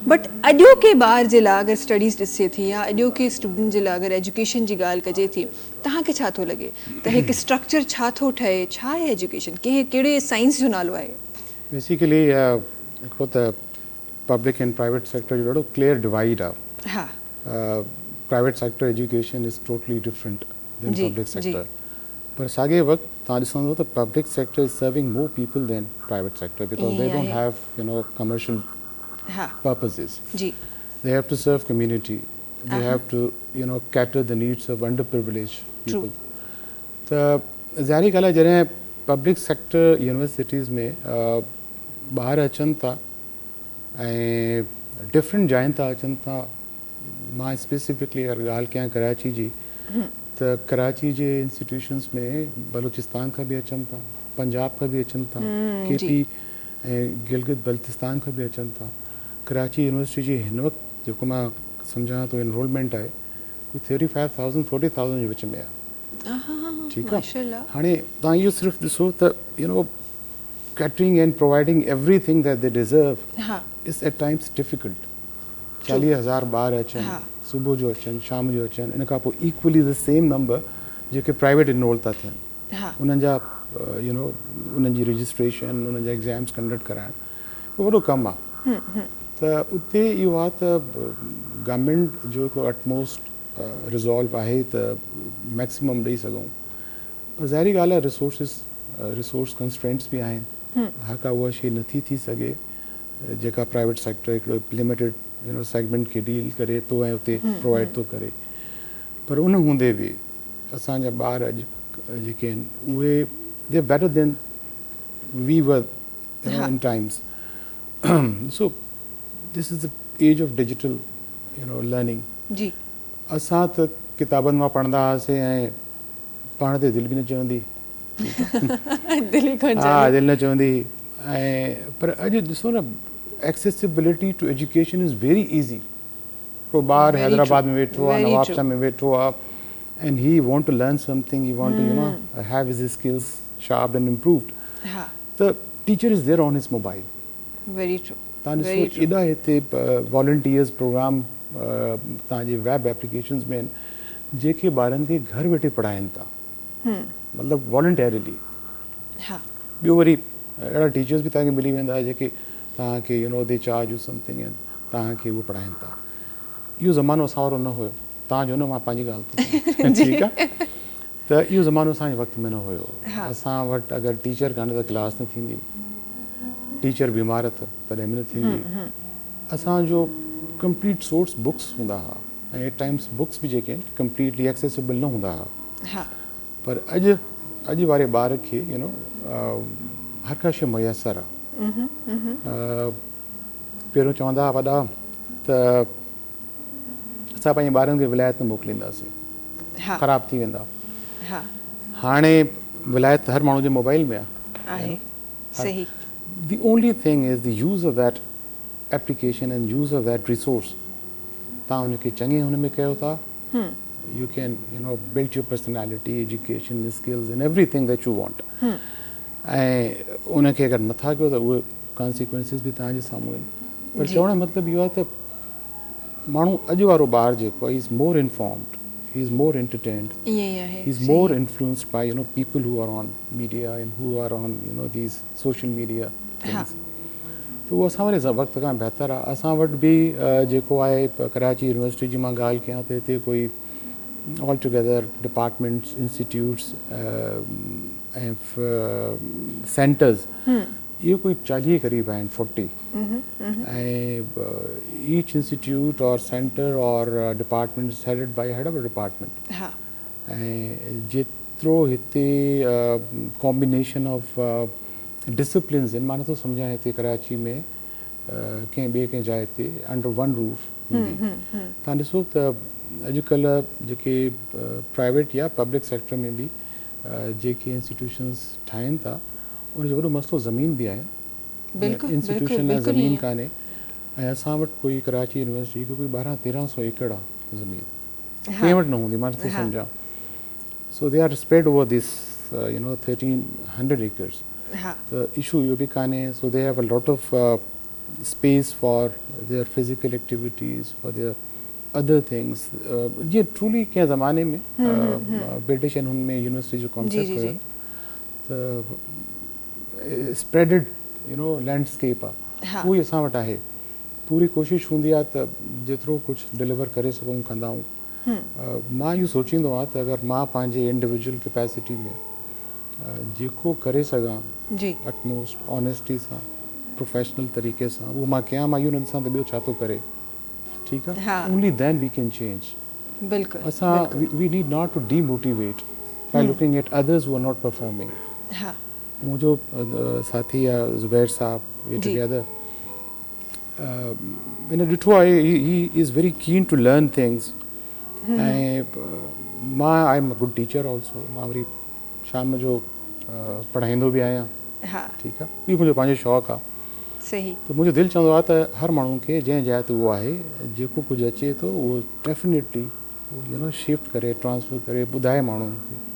But अॼो के ॿार जे लाइ अगरि स्टडीज़ ॾिसे थी या अॼो के स्टूडेंट जे लाइ अगरि एजुकेशन जी ॻाल्हि कजे थी, तव्हांखे छा थो लॻे त हिकु स्ट्रक्चर छा थो ठहे, छा आहे एजुकेशन, कहिड़े साइंस जो नालो आहे? बेसिकली हिकिड़ो त पब्लिक एंड प्राइवेट सेक्टर जो ॾाढो क्लियर डिवाइड आहे। हा, private sector education is totally different than जी, पब्लिक जी। सेक्टर। पर साॻे वक़्तु तव्हां ॾिसंदो त public sector is serving more people than private sector because they ईअं डोंट आहे। हैव कमर्शियल हा, purposes. जी। They have to serve community. They have to, cater the needs of underprivileged True. people. त ज़ाहिरी ॻाल्हि आहे जॾहिं पब्लिक सेक्टर यूनिवर्सिटीज़ में ॿार अचनि था ऐं डिफरेंट जाइनि था अचनि था। मां स्पेसिफिकली अगरि ॻाल्हि कयां कराची जी, त कराची जे इंस्टीट्यूशन्स में बलूचिस्तान खां बि अचनि था, पंजाब खां बि अचनि था, केपी ऐं गिलगित बल्तिस्तान खां बि अचनि था। कराची यूनिवर्सिटी जी हिन वक़्तु जेको मां सम्झां थो एनरोलमेंट आहे कोई 35,000 40,000 जे विच में आहे। ठीकु आहे। हाणे तव्हां इहो सिर्फ़ु ॾिसो त catering and providing everything that they deserve is at times difficult. 40,000 ॿार अचनि, सुबुह जो अचनि, शाम जो अचनि, इन खां पोइ इक्वली द सेम नंबर जेके प्राइवेट इनरोल था थियनि, उन्हनि जा उन्हनि जी रजिस्ट्रेशन, उन्हनि जा एग्ज़ाम्स कंडक्ट कराइण उहो वॾो कमु आहे। त उते इहो आहे त गवर्नमेंट जो हिकिड़ो अटमोस्ट रिज़ॉल्व आहे त मैक्सिमम ॾेई सघूं। पर ज़ाहिरी ॻाल्हि आहे रिसोर्स कंस्ट्रेंट्स बि आहिनि। हर का उहा शइ नथी थी सघे जेका प्राइवेट सेक्टर हिकिड़ो लिमिटेड सेगमेंट खे डील करे थो ऐं उते प्रोवाइड थो करे। पर उन हूंदे बि असांजा ॿार अॼु जेके आहिनि उहे they are better than we were in times. So this is the age of digital learning. जी। असां त किताबनि मां पढ़ंदा हुआसीं ऐं पढ़ण ते दिलि बि न चवंदी। हा, दिलि न चवंदी। ऐं पर अॼु ॾिसो न accessibility to education is very easy. को ॿार हैदराबाद में वेठो आहे, नवाबशाह में वेठो आहे and he want to learn something, he want to have his skills sharp and improved. त teacher is there on his mobile. Very true. तव्हां ॾिसो एॾा हिते वॉलंटियर्स प्रोग्राम तव्हांजे वेब एप्लीकेशन्स में आहिनि जेके ॿारनि खे घर वेठे पढ़ाइनि था, मतिलबु वॉलंटियरली। ॿियो वरी अहिड़ा टीचर्स बि तव्हांखे मिली वेंदा जेके तव्हांखे they charge U something and तव्हांखे उहो पढ़ाइनि था। इहो ज़मानो असां वारो न हुयो। तव्हांजो न, मां पंहिंजी ॻाल्हि थो ठीकु आहे। त इहो ज़मानो असांजे वक़्त में न हुयो। असां वटि अगरि टीचर कान्हे त क्लास न थींदी, टीचर बीमार त तॾहिं बि न थींदी। असांजो कंप्लीट सोर्स बुक्स हूंदा हुआ ऐं एट टाइम्स बुक्स बि जेके आहिनि कंप्लीटली एक्सेसिबल न हूंदा हुआ। पर अॼु वारे ॿार खे हर का शइ मुयसरु आहे। पहिरियों चवंदा हुआ वॾा त असां पंहिंजे ॿारनि खे विलायत न मोकिलींदासीं, ख़राबु थी वेंदा। हाणे विलायत हर माण्हू जे मोबाइल में आहे। सही। The only thing is the use of that application and use of that resource. तव्हां उनखे चङे हुन में कयो था। You can build your personality, education, skills and everything that you want. ऐं उनखे अगरि नथा कयो त उहे कॉन्सिक्वेंसिस बि तव्हांजे साम्हूं आहिनि। पर चवण जो मतिलबु इहो आहे त माण्हू अॼु वारो ॿार जेको आहे, is more informed, he is more entertained, he is more influenced by people who are on media and who are on these social media things. तो उहो असां वारे वक़्त खां बहितर आहे। असां वटि बि जेको आहे कराची यूनिवर्सिटी जी मां ॻाल्हि कयां त हिते कोई ऑल टुगेदर डिपार्टमेंट्स, इंस्टीट्यूट्स ऐं सेंटर्स इहो कोई 40 क़रीब आहिनि, 40। ऐं ईच इंस्टीट्यूट और सेंटर और department is headed by head of a department. ऐं जेतिरो हिते कॉम्बिनेशन ऑफ डिसिप्लिन्स आहिनि, मां नथो सम्झां हिते कराची में कंहिं ॿिए कंहिं जाइ ते अंडर वन रूफ हूंदी। तव्हां ॾिसो त अॼुकल्ह जेके प्राइवेट या पब्लिक सेक्टर में बि जेके इंस्टीट्यूशन्स ठाहिनि था उन जो वॾो मसइलो ज़मीन बि आहे। इंस्टीट्यूशन लाइ ज़मीन कान्हे ऐं असां वटि कोई कराची यूनिवर्सिटी खे कोई 1200-1300 एकड़ आहे ज़मीन, कंहिं वटि न हूंदी, मां नथो सम्झां। So they are spread over this 1300 acres. त इशू इहो बि कान्हे। So they have a lot of space for their physical activities, for their other things. ये truly के ज़माने में British and उनमें university जो concept जी, है spreaded landscape हाँ। वो असां वटि आहे पूरी कोशिशि हूंदी आहे त जेतिरो कुझु डिलीवर करे सघूं कंदा आहियूं मां इहो सोचींदो आहियां त अगरि मां पंहिंजे इंडिविजुअल कैपेसिटी में जेको करे सघां जी एटमोस्ट ऑनेस्टी सां प्रोफेशनल तरीक़े सां उहो मां कयां मां इहो न ॾिसां त ॿियो छा थो करे ठीकु आहे हाँ। Only then we can change बिल्कुलु असां we need not to demotivate by looking at others who are not performing हाँ मुझो साथी आहे ज़ुबैर साहब वी जी। टुगेदर इन ॾिठो आहे he is very keen to learn things ऐं मां I am a good teacher also मां वरी शाम जो पढ़ाईंदो बि आहियां हाँ ठीकु आहे इहो मुंहिंजो पंहिंजो शौक़ु आहे सही त मुंहिंजो दिलि चवंदो आहे त हर माण्हू खे जंहिं जाइ ते उहो आहे जेको कुझु अचे थो उहो डेफिनेटली शिफ्ट करे ट्रांसफर करे ॿुधाए माण्हुनि खे